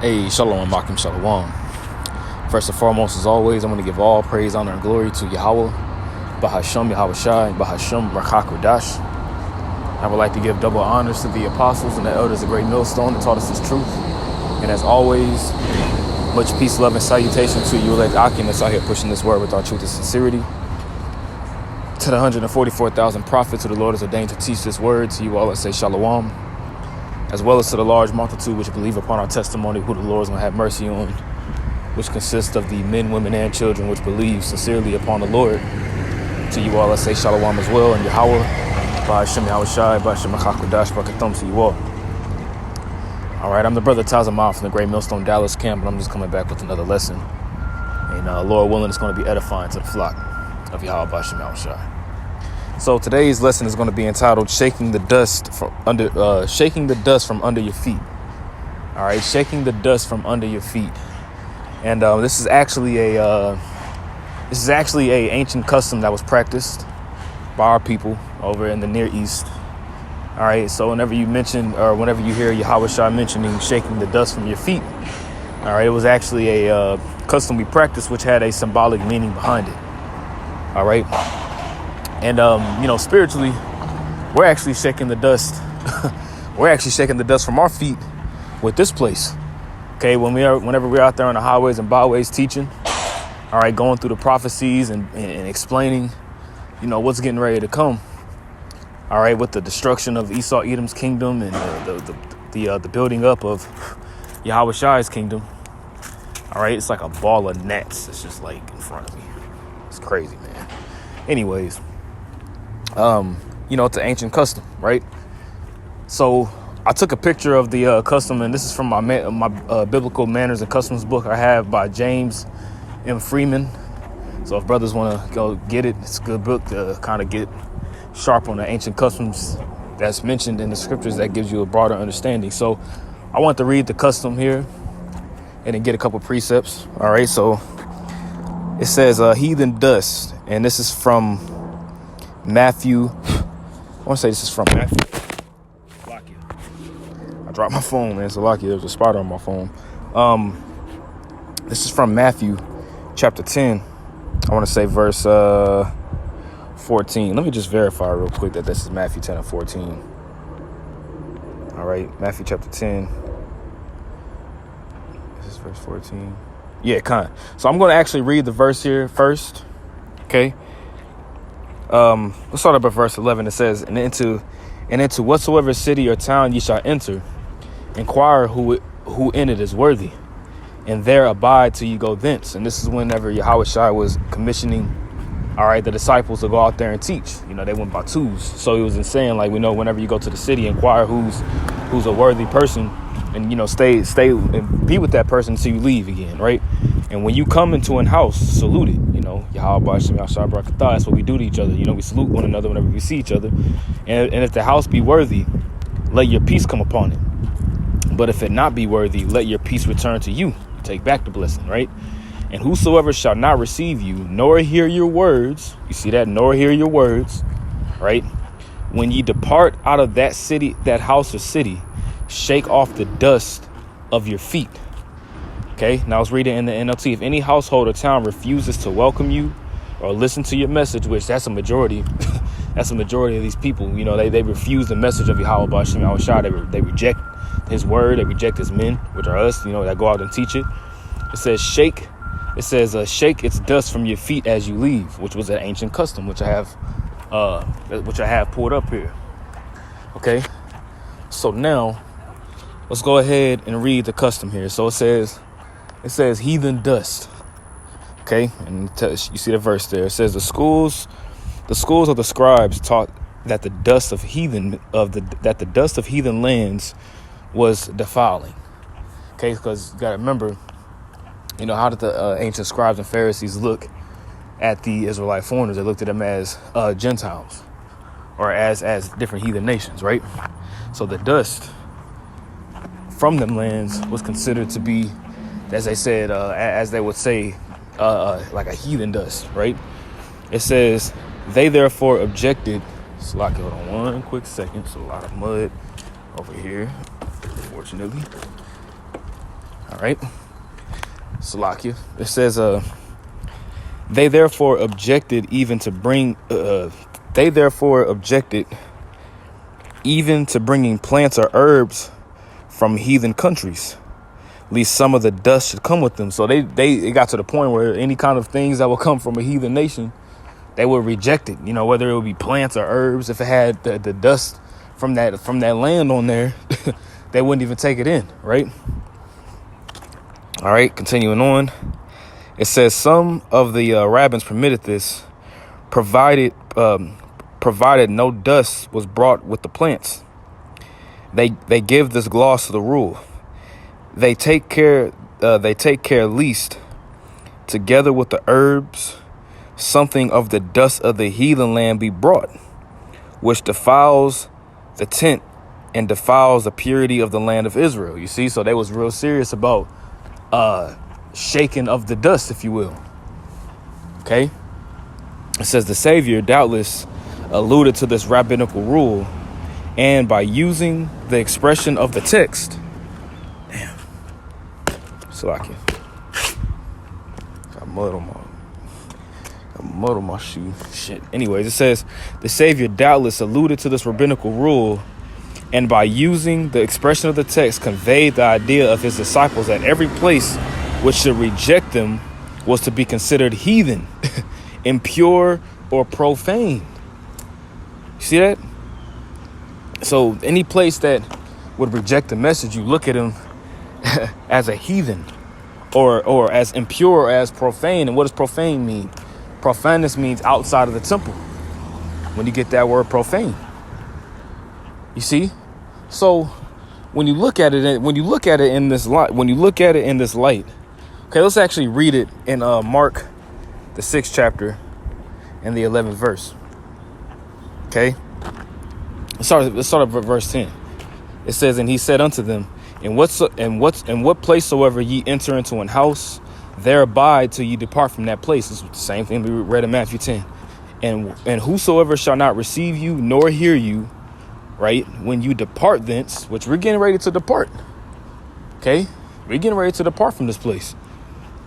Hey, Shalom, Makim Shalom. First and foremost, as always, I'm going to give all praise, honor, and glory to Yahweh, Bahasham Yahweh Shai, Bahasham Rakakodash. I would like to give double honors to the apostles and the elders of Great Millstone that taught us this truth. And as always, much peace, love, and salutation to you, elect Akim, that's out here pushing this word with our truth and sincerity. To the 144,000 prophets who the Lord has ordained to teach this word, to you all that say Shalom, as well as to the large multitude which believe upon our testimony, who the Lord is going to have mercy on, which consists of the men, women, and children which believe sincerely upon the Lord. To you all, I say Shalom as well, and Yahweh, Ba'ashem Yahweh Shai, Ba'ashem Achakodash, Ba'akathum to you all. All right, I'm the brother Tazamah from the Great Millstone Dallas camp, and I'm just coming back with another lesson. And Lord willing, it's going to be edifying to the flock of Yahweh, Ba'ashem Yahweh Shai. So today's lesson is going to be entitled "Shaking the Dust from Under Your Feet." All right, shaking the dust from under your feet, and this is actually a ancient custom that was practiced by our people over in the Near East. All right, so whenever you hear Yahweh Shai mentioning shaking the dust from your feet, all right, it was actually a custom we practiced, which had a symbolic meaning behind it. All right. And, spiritually, we're actually shaking the dust. We're actually shaking the dust from our feet with this place. Okay, whenever we're out there on the highways and byways teaching, all right, going through the prophecies and explaining, what's getting ready to come. All right, with the destruction of Esau Edom's kingdom and the building up of Yahweh Shai's kingdom. All right, it's like a ball of gnats. It's just like in front of me. It's crazy, man. Anyways. It's an ancient custom, right? So I took a picture of the custom, and this is from my Biblical Manners and Customs book I have by James M. Freeman. So if brothers want to go get it, it's a good book to kind of get sharp on the ancient customs that's mentioned in the scriptures that gives you a broader understanding. So I want to read the custom here and then get a couple precepts. All right, so it says heathen dust, and this is from Matthew. I want to say this is from Matthew. Salakia. I dropped my phone, man. Salakia, there's a spider on my phone. This is from Matthew chapter 10. I want to say verse 14. Let me just verify real quick that this is Matthew 10 and 14. All right, Matthew chapter 10. This is verse 14. Yeah, kind of. So I'm going to actually read the verse here first. Okay. Let's start up at verse 11. It says, and into whatsoever city or town ye shall enter, inquire who in it is worthy, and there abide till you go thence. And this is whenever Yahweh Shai was commissioning, all right, the disciples to go out there and teach. They went by twos. So he was saying, like, we know whenever you go to the city, inquire who's a worthy person, and stay and be with that person until you leave again, right? And when you come into an house, salute it. Yahweh Ba'ashem Yahshua Barakatah. That's what we do to each other. We salute one another whenever we see each other. And if the house be worthy, let your peace come upon it. But if it not be worthy, let your peace return to you. Take back the blessing, right? And whosoever shall not receive you, nor hear your words, you see that, nor hear your words, right? When ye depart out of that city, that house or city, shake off the dust of your feet. Okay, now let's read it in the NLT. If any household or town refuses to welcome you or listen to your message, which that's a majority, that's a majority of these people, they refuse the message of Yahweh Ba'ashem Yahweh Shai. They reject his word, they reject his men, which are us, that go out and teach it. It says shake its dust from your feet as you leave, which was an ancient custom, which I have pulled up here. Okay, so now let's go ahead and read the custom here. So it says heathen dust. Okay, and you see the verse there. It says the schools of the scribes taught that the dust of heathen lands was defiling. Okay, because you got to remember, how did the ancient scribes and Pharisees look at the Israelite foreigners? They looked at them as Gentiles or as different heathen nations, right? So the dust from them lands was considered to be, as they said, as they would say, like a heathen dust, right? It says, they therefore objected. Slack, hold on one quick second. It's a lot of mud over here, unfortunately. All right? Salakia. It says, they therefore objected even to bringing plants or herbs from heathen countries, least some of the dust should come with them. So it got to the point where any kind of things that will come from a heathen nation, they would reject it. You know, whether it would be plants or herbs, if it had the dust from that land on there, they wouldn't even take it in, right? All right, continuing on. It says some of the rabbins permitted this, provided no dust was brought with the plants. They give this gloss to the rule. They take care least, together with the herbs, something of the dust of the heathen land be brought, which defiles the tent and defiles the purity of the land of Israel. You see, so they was real serious about shaking of the dust, if you will. Okay. It says the Savior doubtless alluded to this rabbinical rule, and by using the expression of the text, Salakia. Got mud on my shoe. Shit. Anyways, it says the Savior doubtless alluded to this rabbinical rule, and by using the expression of the text conveyed the idea of his disciples that every place which should reject them was to be considered heathen, impure, or profane. You see that? So any place that would reject the message, you look at them as a heathen, or as impure, or as profane. And what does profane mean? Profaneness means outside of the temple. When you get that word profane, you see. So when you look at it in this light, okay, let's actually read it in Mark, the 6th chapter, and the 11th verse. Okay, let's start at verse 10. It says, "And he said unto them, in what place soever ye enter into an house, there abide till ye depart from that place." It's the same thing we read in Matthew 10. And whosoever shall not receive you nor hear you, right, when you depart thence, which we're getting ready to depart. Okay, we're getting ready to depart from this place.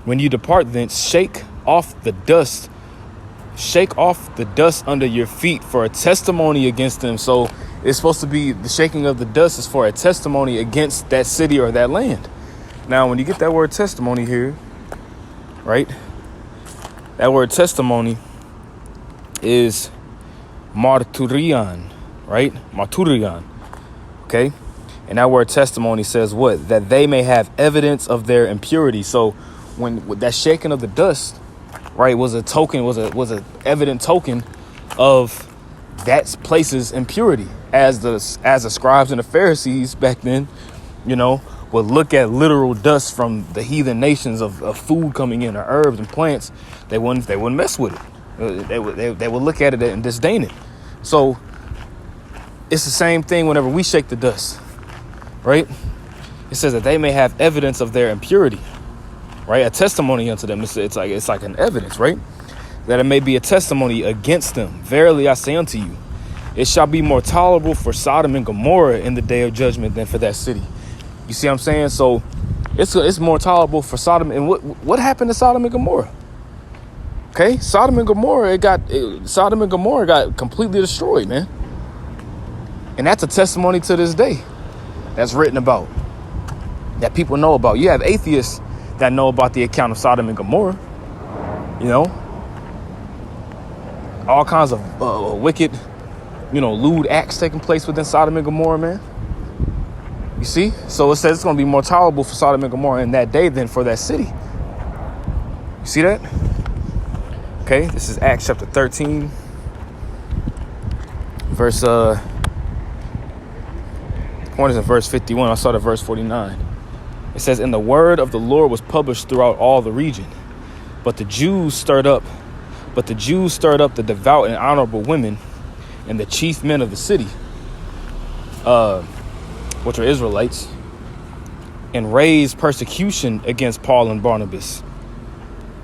When you depart thence, shake off the dust under your feet for a testimony against them. So it's supposed to be the shaking of the dust is for a testimony against that city or that land. Now, when you get that word testimony here, right, that word testimony is marturion, right? Marturion. Okay. And that word testimony says what? That they may have evidence of their impurity. So when that shaking of the dust, right, was a token, was a evident token of that place's impurity, as the scribes and the Pharisees back then, you know, would look at literal dust from the heathen nations of food coming in, or herbs and plants. They wouldn't mess with it. They would look at it and disdain it. So it's the same thing whenever we shake the dust, right? It says that they may have evidence of their impurity, right? A testimony unto them. It's like an evidence, right? That it may be a testimony against them. Verily I say unto you, it shall be more tolerable for Sodom and Gomorrah in the day of judgment than for that city. You see what I'm saying? So it's more tolerable for Sodom. And what happened to Sodom and Gomorrah? Okay, Sodom and Gomorrah got completely destroyed, man. And that's a testimony to this day that's written about, that people know about. You have atheists that know about the account of Sodom and Gomorrah. You know, all kinds of wicked, lewd acts taking place within Sodom and Gomorrah, man. You see? So it says it's going to be more tolerable for Sodom and Gomorrah in that day than for that city. You see that? Okay, this is Acts chapter 13, verse, point is in verse 51. I started at verse 49. It says, "And the word of the Lord was published throughout all the region. But the Jews stirred up the devout and honorable women and the chief men of the city, which are Israelites, and raised persecution against Paul and Barnabas,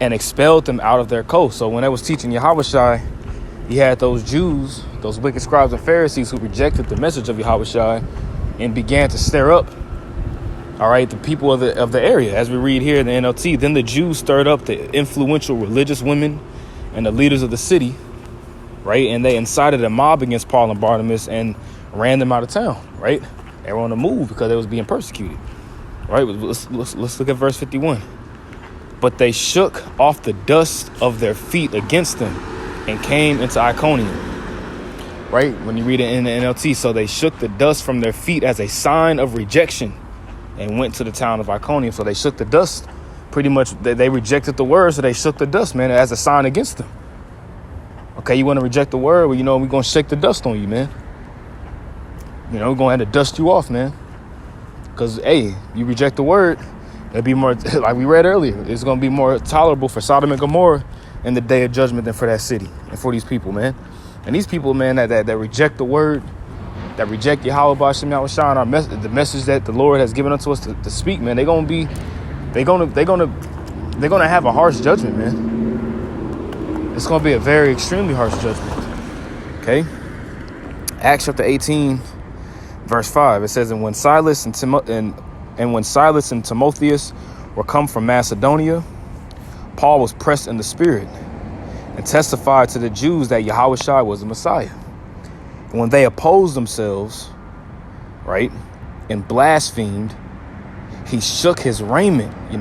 and expelled them out of their coast." So when they was teaching Yahushua, you had those Jews, those wicked scribes and Pharisees, who rejected the message of Yahushua and began to stir up All right, the people of the area, as we read here in the NLT. Then the Jews stirred up the influential religious women and the leaders of the city, right? And they incited a mob against Paul and Barnabas and ran them out of town, right? They were on the move because they was being persecuted, right? Let's look at verse 51. But they shook off the dust of their feet against them and came into Iconium, right? When you read it in the NLT, so they shook the dust from their feet as a sign of rejection and went to the town of Iconium. So they shook the dust. Pretty much, they rejected the word, so they shook the dust, man, as a sign against them. Okay, you want to reject the word? Well, we're going to shake the dust on you, man. We're going to have to dust you off, man. Because, hey, you reject the word, it'll be more, like we read earlier, it's going to be more tolerable for Sodom and Gomorrah in the day of judgment than for that city and for these people, man. And these people, man, that reject the word, that reject Yahweh B'Shem Yahushua, the message that the Lord has given unto us to speak, man, they're gonna have a harsh judgment, man. It's gonna be a very extremely harsh judgment. Okay. Acts chapter 18, verse 5. It says, and when Silas and Timotheus were come from Macedonia, Paul was pressed in the spirit and testified to the Jews that Yahushua was the Messiah. And when they opposed themselves, right, and blasphemed, he shook his raiment. He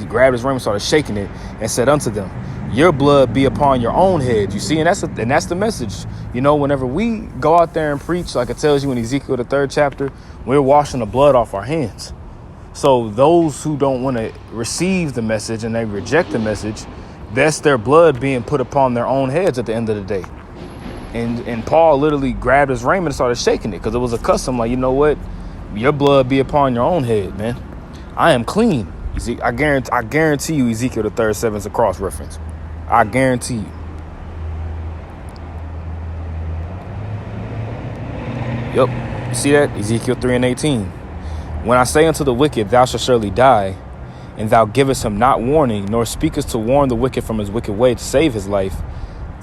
grabbed his raiment, started shaking it, and said unto them, your blood be upon your own head. You see, and that's the message. Whenever we go out there and preach, like it tells you in Ezekiel, the 3rd chapter, we're washing the blood off our hands. So those who don't want to receive the message and they reject the message, that's their blood being put upon their own heads at the end of the day. And Paul literally grabbed his raiment and started shaking it because it was a custom. Like, you know what? Your blood be upon your own head, man. I am clean. I guarantee you Ezekiel the 3rd 7 is a cross reference. I guarantee you. Yep. You see that? Ezekiel 3:18. When I say unto the wicked, thou shalt surely die, and thou givest him not warning, nor speakest to warn the wicked from his wicked way to save his life,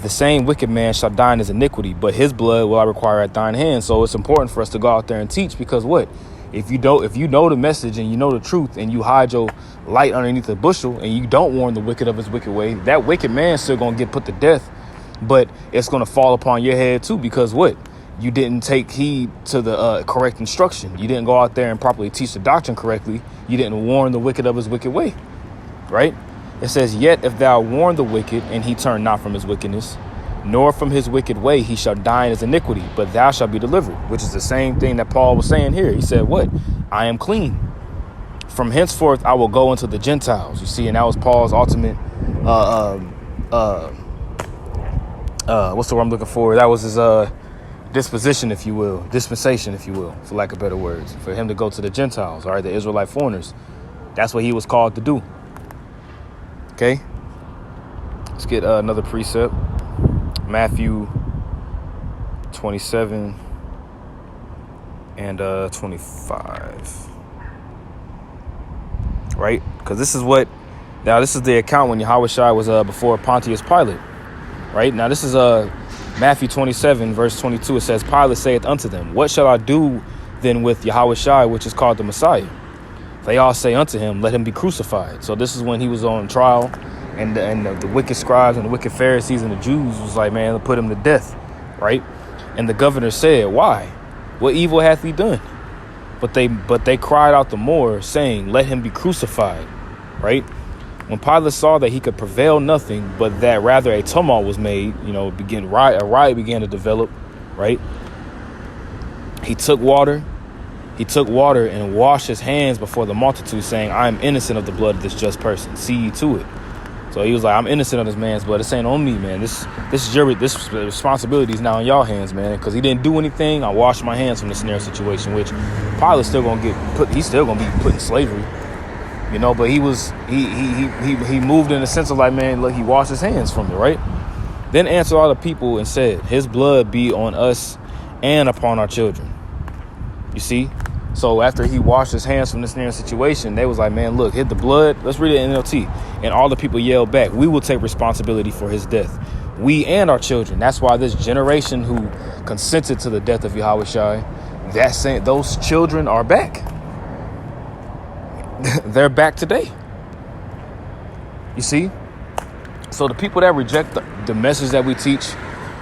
the same wicked man shall die in his iniquity, but his blood will I require at thine hand. So it's important for us to go out there and teach, because what? If you know the message and you know the truth and you hide your light underneath the bushel and you don't warn the wicked of his wicked way, that wicked man still going to get put to death, but it's going to fall upon your head too, because what? You didn't take heed to the correct instruction. You didn't go out there and properly teach the doctrine correctly. You didn't warn the wicked of his wicked way, right? It says, yet if thou warn the wicked and he turn not from his wickedness, nor from his wicked way, he shall die in his iniquity, but thou shalt be delivered, which is the same thing that Paul was saying here. He said, what? I am clean. From henceforth, I will go into the Gentiles. You see, and that was Paul's ultimate, what's the word I'm looking for? That was his, dispensation, if you will, for lack of better words, for him to go to the Gentiles, all right, the Israelite foreigners. That's what he was called to do. Okay, let's get another precept. Matthew 27 and 25, right? Because this is the account when Yahushua was before Pontius Pilate, right? Now this is Matthew 27, verse 22. It says, Pilate saith unto them, what shall I do then with Yahushua, which is called the Messiah? They all say unto him, let him be crucified. So this is when he was on trial, and the wicked scribes and the wicked Pharisees and the Jews was like, man, put him to death, right? And the governor said, why? What evil hath he done? But they cried out the more, saying, let him be crucified, right? When Pilate saw that he could prevail nothing, but that rather a tumult was made, a riot began to develop, right? He took water and washed his hands before the multitude, saying, I am innocent of the blood of this just person. See ye to it. So he was like, I'm innocent of this man's blood. This ain't on me, man. This responsibility is now in y'all hands, man. Because he didn't do anything. I washed my hands from the snare situation, which Pilate's still gonna he's still gonna be put in slavery. But he moved in the sense of like, man, look, he washed his hands from it, right? Then answered all the people and said, his blood be on us and upon our children. You see? So after he washed his hands from this near situation, they was like, man, look, hit the blood. Let's read it in NLT. And all the people yelled back, we will take responsibility for his death. We and our children. That's why this generation who consented to the death of Yahushua, those children are back. they're back today. You see? So the people that reject the message that we teach,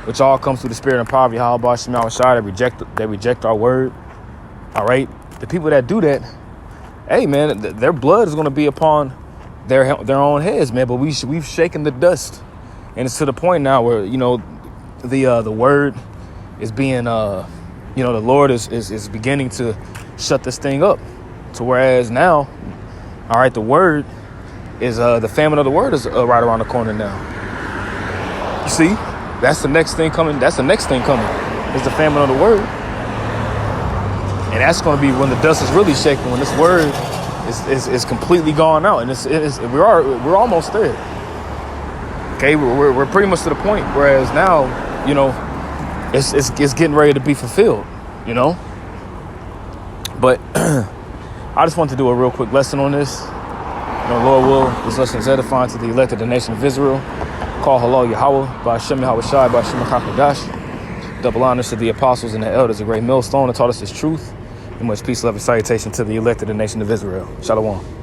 which all comes through the spirit and power of Yahweh Shema Shai, they reject our word. All right. The people that do that, hey man, their blood is going to be upon their own heads, man. But we've shaken the dust, and it's to the point now where the word is being the Lord is beginning to shut this thing up. To whereas now, all right, the word is the famine of the word is right around the corner now. You see, that's the next thing coming. That's the next thing coming is the famine of the word. And that's going to be when the dust is really shaking, when this word is completely gone out, and we're almost there. Okay, we're pretty much to the point. Whereas now, it's getting ready to be fulfilled. But I just want to do a real quick lesson on this. Lord will, this lesson is edifying to the elect of the nation of Israel. Call Halal Yahweh by Hashem Yahweh Shai by Hashem HaKadosh. Double honors to the apostles and the elders, a great millstone that taught us this truth. And much peace, love, and salutation to the elect of the nation of Israel. Shalom.